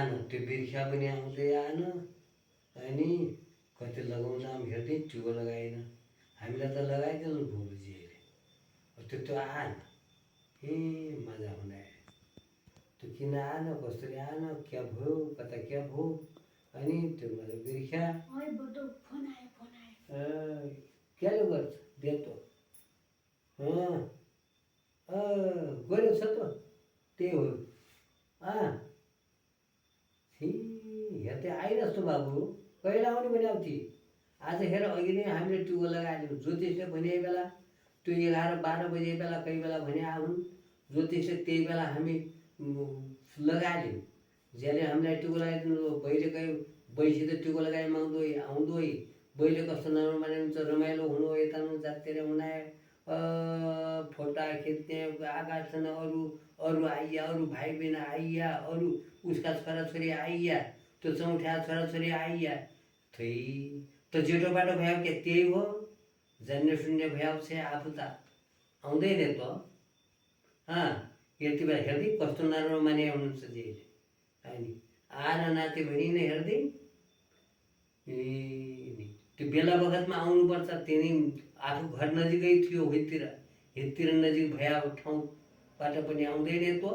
आएन, त्यो बिर्खा पनि आउँदै आएन। अनि कति लगाउँदा हेर्दै टुगो लगाएन, हामीलाई त लगाइदिनु भुबुजीले, त्यो आएन। मजा हुने त्यो किन आएन, कसरी आएन, क्या भयो, कता क्या भयो। अनि त्यो मेरो बिर्खा क्याले गर्छ देतो गऱ्यो छ त त्यही हो। हेर्दै आइरहेको बाबु, कहिले आउने भने आउँथी। आज हेर अघि नै हामीले टुगो लगाइदिउँ, ज्योतिषले भने बेला त्यो 11-12 बजे बेला कोही बेला भने आउन्, ज्योतिषले त्यही बेला हामी लगाइदिउँ। जसले हामीलाई टुगो लगाइदिनु, बहिले गयो बैसी त टुगो लगाइ माग्दो आउँदो, बहिले कस्तो नरमाइलो हुन्छ, रमाइलो हुनु यता जातिर हुनाए फोटा खिच्ने, आकाशसँग अरू आइया, अरू भाइ बहिनी आइया, अरू उसका छोराछोरी आइया, त्यो चौठा छोराछोरी आइया। थै त जेठोबाट भयो के त्यही हो, जान्ने सुन्ने भयो छ आफू त आउँदैन त। यति बेला हेर्दै कस्तो नराम्रो माने हुनुहुन्छ जेले होइन, आएर नाते भनी नै हेर्दै त्यो बेला बखतमा आउनुपर्छ। त्यही आफू घर नजिकै थियो, हिततिर नजिक भए ठाउँबाट पनि आउँदैन त।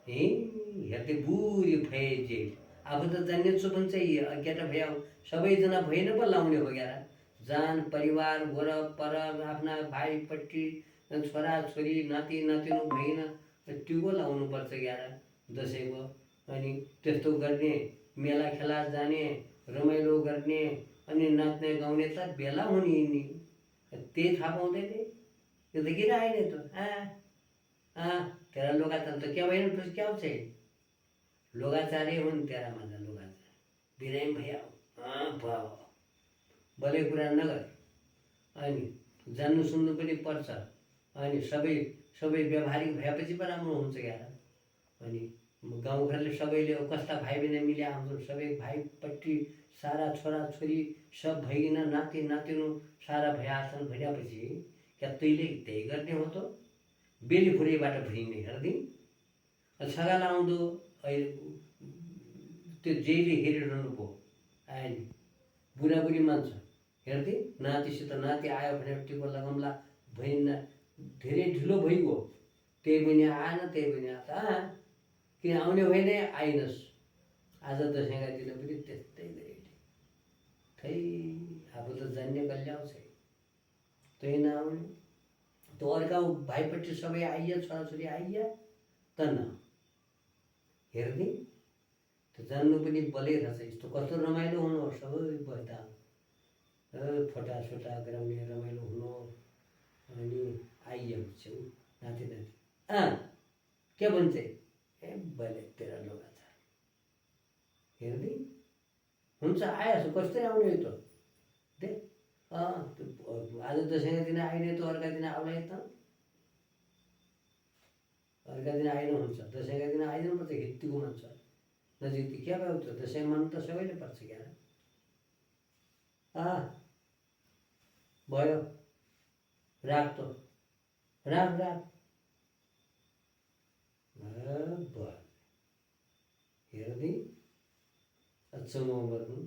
हेर्दै बुढी भए जेल, आफू त जान्ने छु भन्छ, केटा भए सबैजना भएन पो लाउने हो ग्यारा, जान परिवार वरपर आफ्ना भाइपट्टि छोराछोरी नाति नातिनो भएन टुगो लाउनुपर्छ ग्यारा दसैँको। अनि त्यस्तो गर्ने, मेला खेला जाने, रमाइलो गर्ने, अनि नाच्ने गाउने त बेला हुने नि, त्यही थाहा पाउँदैन। त्यो त किन आएन त तेरा लोकाचार त क्या भएन, तुझ क्या छ लोकाचारै हुन् तेरा माझा लोकाचार बिरामी भइया भले कुरा नगर। अनि जान्नु सुन्नु पनि पर्छ। अनि सबै व्यवहारिक भएपछि पो राम्रो हुन्छ क्या। अनि गाउँघरले सबैले कस्ता भाइ बहिनी मिल्या हाम्रो सबै भाइपट्टि सारा छोराछोरी सब भइकन नाति नातिनो सारा भया छन् भनेपछि क्या तैँले त्यही गर्ने हो त। बेली फुरैबाट भइने हेर्दै सगाल आउँदो त्यो जेले हेरिरहनु पो आयो नि, बुढाबुढी मान्छ हेर्दै नातिसित नाति आयो भने टिको लगाउँला भइन्न, धेरै ढिलो भइगयो। त्यही पनि आएन, त्यही पनि आएन, किन आउने होइन आइनस्। आज दसैँका दिन पनि त्यस्तै गरेले खै आफू त जान्ने कल्याउ छ, त्यही नआउने त अर्का भाइपट्टि सबै आइया, छोराछोरी आइया त न हेर्दै त जान्नु पनि बलै रहेछ। यस्तो कस्तो रमाइलो हुनु, सबै बस्दा फोटासोटा गराउने रमाइलो हुनु। अनि आइया छेउ नाति नाति के भन्छ बले तेरा लोकाचार हेर्दै हुन्छ आएछ कस्तै आउने त दे आज दसैँका दिन आइने त अर्का दिन आउला त, अर्का दिन आइन हुन्छ, दसैँका दिन आइदिनु पर्छ। हित्तीको मान्छ नजिक त क्या भयो त, दसैँ मान्नु त सबैले पर्छ क्या। भयो राख त राख हेर्दै अच्छा गर्नु।